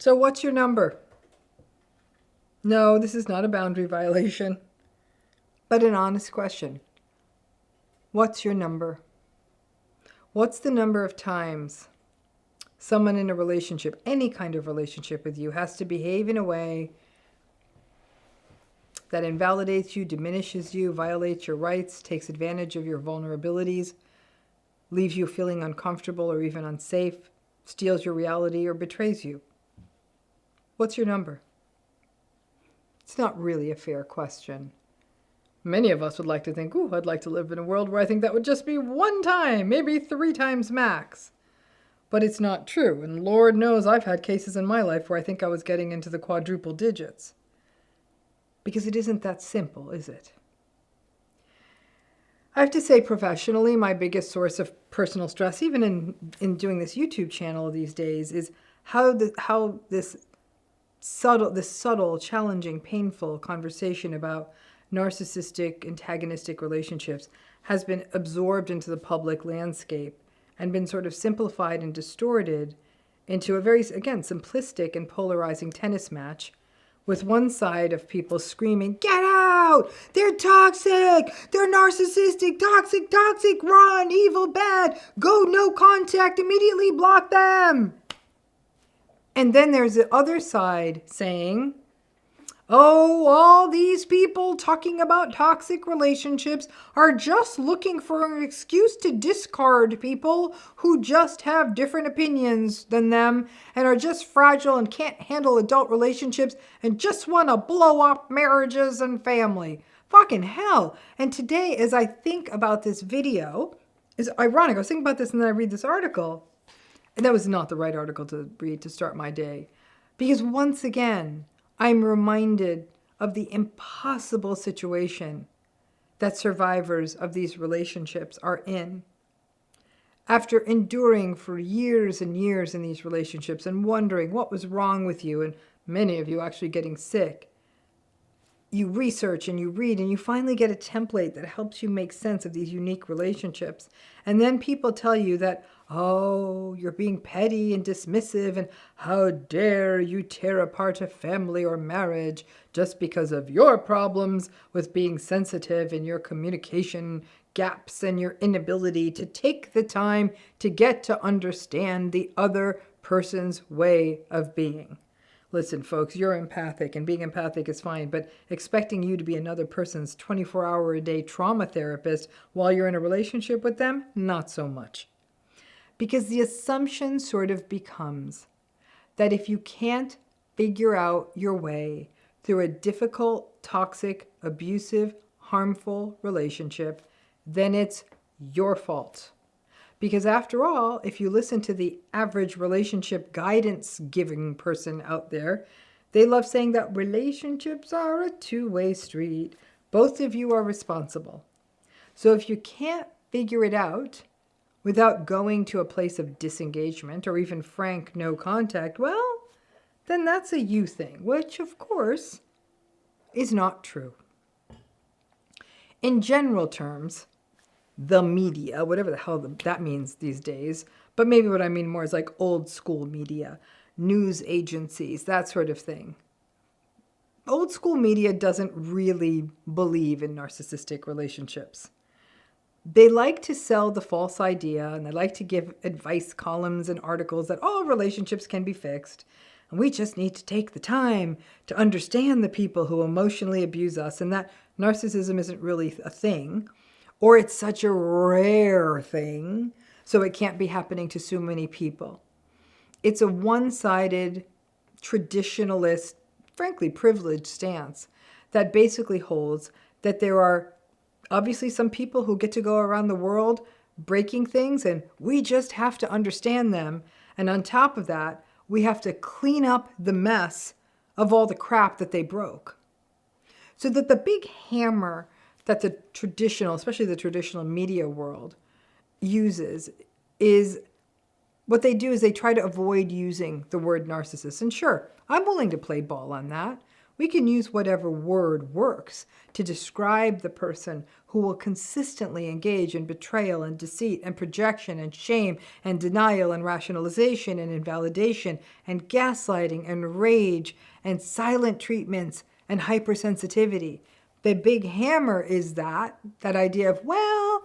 So what's your number? No, this is not a boundary violation, but an honest question. What's your number? What's the number of times someone in a relationship, any kind of relationship with you, has to behave in a way that invalidates you, diminishes you, violates your rights, takes advantage of your vulnerabilities, leaves you feeling uncomfortable or even unsafe, steals your reality, or betrays you? What's your number? It's not really a fair question. Many of us would like to think, ooh, I'd like to live in a world where I think that would just be one time, maybe 3 times max. But it's not true, and Lord knows I've had cases in my life where I think I was getting into the quadruple digits. Because it isn't that simple, is it? I have to say, professionally, my biggest source of personal stress, even in doing this YouTube channel these days, is how this subtle, challenging, painful conversation about narcissistic, antagonistic relationships has been absorbed into the public landscape and been sort of simplified and distorted into a very, again, simplistic and polarizing tennis match, with one side of people screaming, "Get out! They're toxic! They're narcissistic! Toxic, toxic! Run! Evil, bad! Go, no contact! Immediately block them!" And then there's the other side saying, oh, all these people talking about toxic relationships are just looking for an excuse to discard people who just have different opinions than them and are just fragile and can't handle adult relationships and just want to blow up marriages and family. Fucking hell. And today, as I think about this video, it's ironic. I was thinking about this and then I read this article. And that was not the right article to read to start my day. Because once again, I'm reminded of the impossible situation that survivors of these relationships are in. After enduring for years and years in these relationships and wondering what was wrong with you, and many of you actually getting sick, you research and you read and you finally get a template that helps you make sense of these unique relationships. And then people tell you that, oh, you're being petty and dismissive, and how dare you tear apart a family or marriage just because of your problems with being sensitive and your communication gaps and your inability to take the time to get to understand the other person's way of being. Listen, folks, you're empathic, and being empathic is fine, but expecting you to be another person's 24-hour-a-day trauma therapist while you're in a relationship with them, not so much. Because the assumption sort of becomes that if you can't figure out your way through a difficult, toxic, abusive, harmful relationship, then it's your fault. Because after all, if you listen to the average relationship guidance giving person out there, they love saying that relationships are a two-way street. Both of you are responsible. So if you can't figure it out without going to a place of disengagement or even frank no contact, well, then that's a you thing, which of course is not true. In general terms, the media, whatever the hell that means these days, but maybe what I mean more is like old school media, news agencies, that sort of thing. Old school media doesn't really believe in narcissistic relationships. They like to sell the false idea, and they like to give advice columns and articles that all relationships can be fixed, and we just need to take the time to understand the people who emotionally abuse us, and that narcissism isn't really a thing, or it's such a rare thing, so it can't be happening to so many people. It's a one-sided, traditionalist, frankly privileged stance that basically holds that there are obviously some people who get to go around the world breaking things, and we just have to understand them. And on top of that, we have to clean up the mess of all the crap that they broke. So that the big hammer that the traditional, especially the traditional media world uses is, what they do is they try to avoid using the word narcissist. And sure, I'm willing to play ball on that. We can use whatever word works to describe the person who will consistently engage in betrayal and deceit and projection and shame and denial and rationalization and invalidation and gaslighting and rage and silent treatments and hypersensitivity. The big hammer is that idea of, well,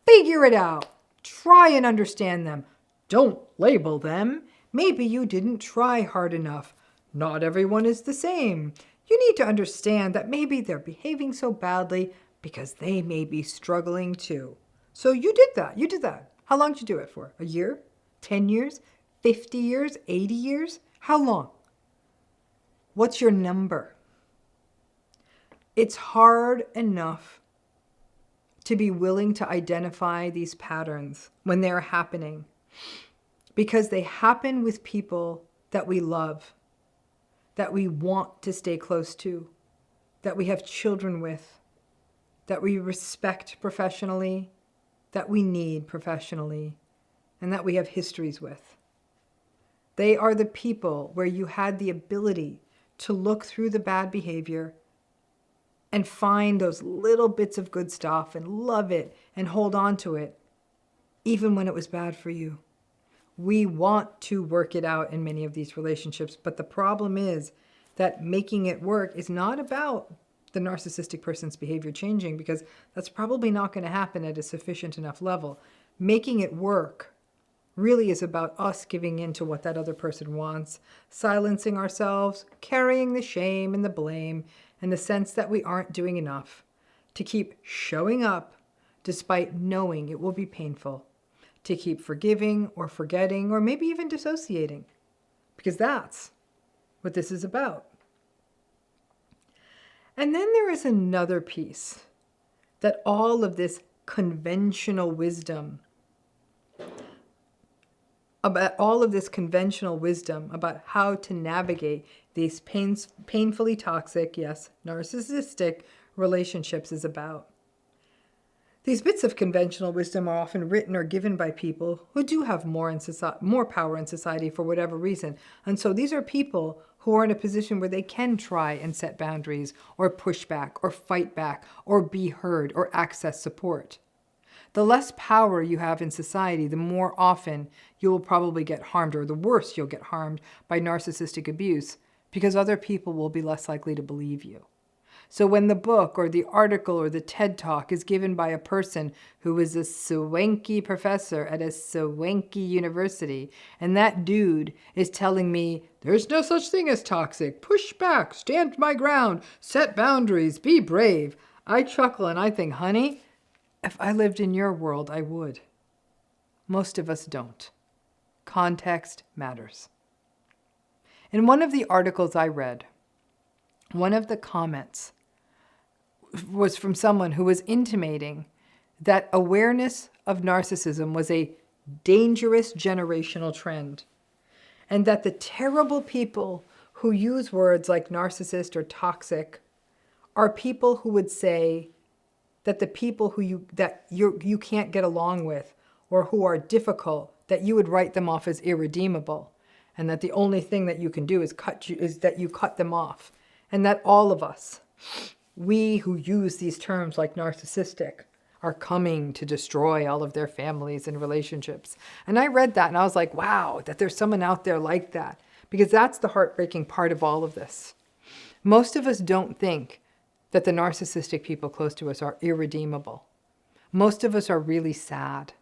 figure it out. Try and understand them. Don't label them. Maybe you didn't try hard enough. Not everyone is the same. You need to understand that maybe they're behaving so badly because they may be struggling too. So you did that. You did that. How long did you do it for? A year? 10 years? 50 years? 80 years? How long? What's your number? It's hard enough to be willing to identify these patterns when they're happening, because they happen with people that we love, that we want to stay close to, that we have children with, that we respect professionally, that we need professionally, and that we have histories with. They are the people where you had the ability to look through the bad behavior and find those little bits of good stuff and love it and hold on to it, even when it was bad for you. We want to work it out in many of these relationships, but the problem is that making it work is not about the narcissistic person's behavior changing, because that's probably not going to happen at a sufficient enough level. Making it work really is about us giving in to what that other person wants, silencing ourselves, carrying the shame and the blame, and the sense that we aren't doing enough, to keep showing up despite knowing it will be painful, to keep forgiving or forgetting or maybe even dissociating, because that's what this is about. And then there is another piece that all of this conventional wisdom about how to navigate these painfully toxic, yes, narcissistic relationships is about. These bits of conventional wisdom are often written or given by people who do have more power in society for whatever reason. And so these are people who are in a position where they can try and set boundaries or push back or fight back or be heard or access support. The less power you have in society, the more often you will probably get harmed, or the worse you'll get harmed by narcissistic abuse, because other people will be less likely to believe you. So when the book or the article or the TED Talk is given by a person who is a swanky professor at a swanky university, and that dude is telling me, there's no such thing as toxic, push back, stand my ground, set boundaries, be brave, I chuckle and I think, honey, if I lived in your world, I would. Most of us don't. Context matters. In one of the articles I read, one of the comments was from someone who was intimating that awareness of narcissism was a dangerous generational trend, and that the terrible people who use words like narcissist or toxic are people who would say that the people who you can't get along with or who are difficult, that you would write them off as irredeemable, and that the only thing that you can do is that you cut them off, and that all of us, we who use these terms like narcissistic, are coming to destroy all of their families and relationships. And I read that and I was like, wow, that there's someone out there like that, because that's the heartbreaking part of all of this. Most of us don't think that the narcissistic people close to us are irredeemable. Most of us are really sad.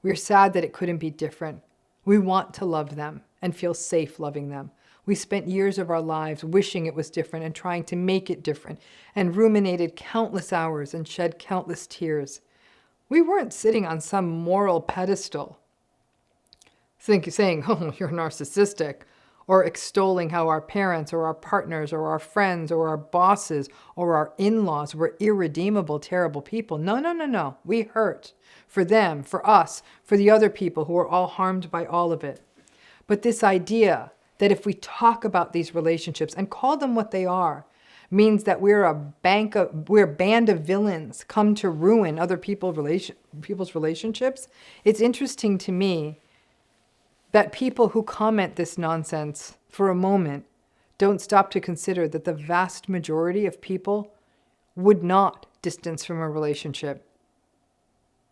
We're sad that it couldn't be different. We want to love them and feel safe loving them. We spent years of our lives wishing it was different and trying to make it different, and ruminated countless hours and shed countless tears. We weren't sitting on some moral pedestal, saying, oh, you're narcissistic, or extolling how our parents or our partners or our friends or our bosses or our in-laws were irredeemable, terrible people. No. We hurt for them, for us, for the other people who are all harmed by all of it. But this idea that if we talk about these relationships and call them what they are, means that we're a band of villains come to ruin other people's relationships. It's interesting to me that people who comment this nonsense for a moment don't stop to consider that the vast majority of people would not distance from a relationship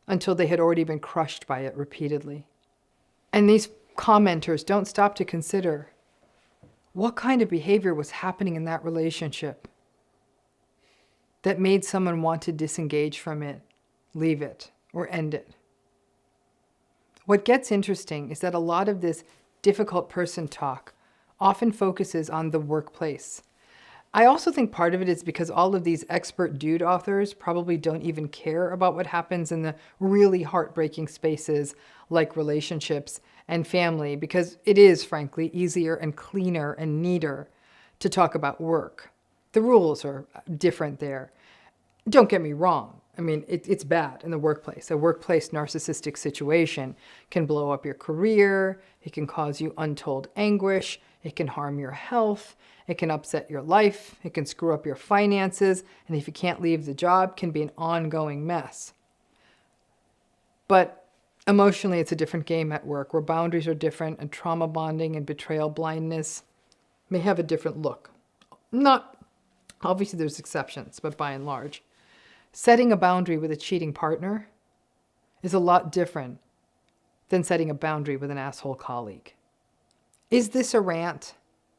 until they had already been crushed by it repeatedly. And these commenters don't stop to consider what kind of behavior was happening in that relationship that made someone want to disengage from it, leave it, or end it. What gets interesting is that a lot of this difficult person talk often focuses on the workplace. I also think part of it is because all of these expert dude authors probably don't even care about what happens in the really heartbreaking spaces like relationships and family, because it is, frankly, easier and cleaner and neater to talk about work. The rules are different there. Don't get me wrong. I mean, it's bad in the workplace. A workplace narcissistic situation can blow up your career. It can cause you untold anguish. It can harm your health. It can upset your life. It can screw up your finances. And if you can't leave the job, it can be an ongoing mess. But emotionally, it's a different game at work, where boundaries are different and trauma bonding and betrayal blindness may have a different look. Obviously there's exceptions, but by and large. Setting a boundary with a cheating partner is a lot different than setting a boundary with an asshole colleague. Is this a rant?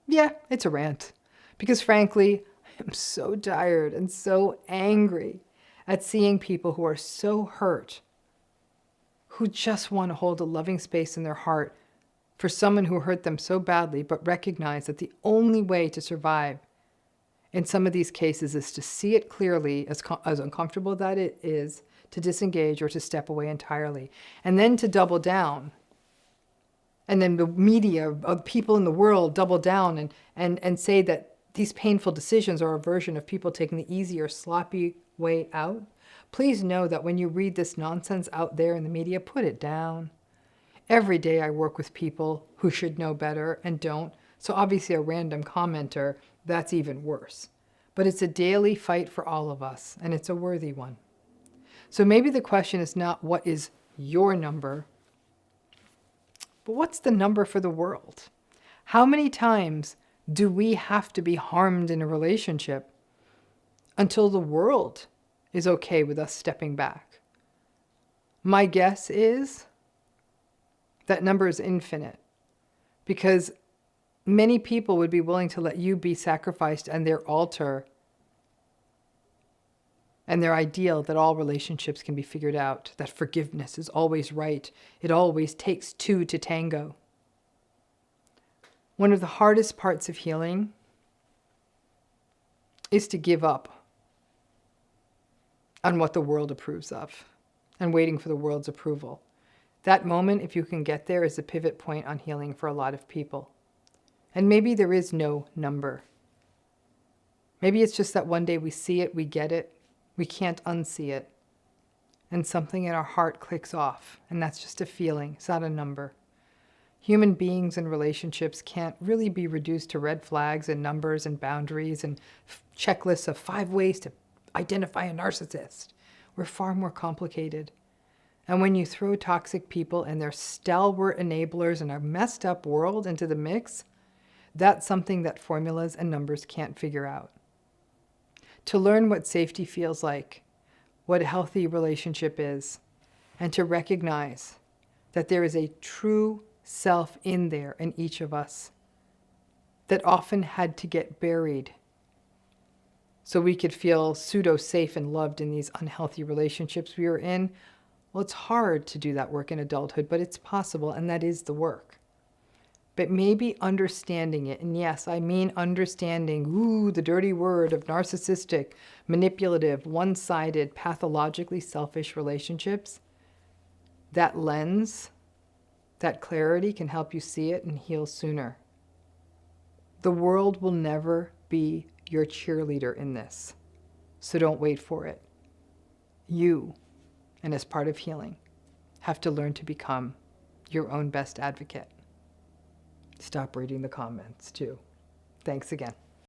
Yeah, it's a rant. Because frankly, I'm so tired and so angry at seeing people who are so hurt, who just want to hold a loving space in their heart for someone who hurt them so badly, but recognize that the only way to survive in some of these cases is to see it clearly, as uncomfortable that it is, to disengage or to step away entirely, and then to double down. And then the media, people in the world double down and say that these painful decisions are a version of people taking the easier, sloppy way out. Please know that when you read this nonsense out there in the media, put it down. Every day I work with people who should know better and don't. So obviously a random commenter, that's even worse. But it's a daily fight for all of us, and it's a worthy one. So maybe the question is not what is your number, but what's the number for the world? How many times do we have to be harmed in a relationship until the world is okay with us stepping back? My guess is that number is infinite, because many people would be willing to let you be sacrificed and their altar and their ideal that all relationships can be figured out, that forgiveness is always right. It always takes two to tango. One of the hardest parts of healing is to give up on what the world approves of and waiting for the world's approval. That moment, if you can get there, is a pivot point on healing for a lot of people. And maybe there is no number. Maybe it's just that one day we see it, we get it, we can't unsee it, and something in our heart clicks off, and that's just a feeling, it's not a number. Human beings and relationships can't really be reduced to red flags and numbers and boundaries and checklists of 5 ways to identify a narcissist. We're far more complicated. And when you throw toxic people and their stalwart enablers in a messed up world into the mix, that's something that formulas and numbers can't figure out. To learn what safety feels like, what a healthy relationship is, and to recognize that there is a true self in there in each of us that often had to get buried so we could feel pseudo-safe and loved in these unhealthy relationships we were in. Well, it's hard to do that work in adulthood, but it's possible, and that is the work. But maybe understanding it, and yes, I mean understanding, the dirty word of narcissistic, manipulative, one-sided, pathologically selfish relationships, that lens, that clarity can help you see it and heal sooner. The world will never be your cheerleader in this, so don't wait for it. You, and as part of healing, have to learn to become your own best advocate. Stop reading the comments, too. Thanks again.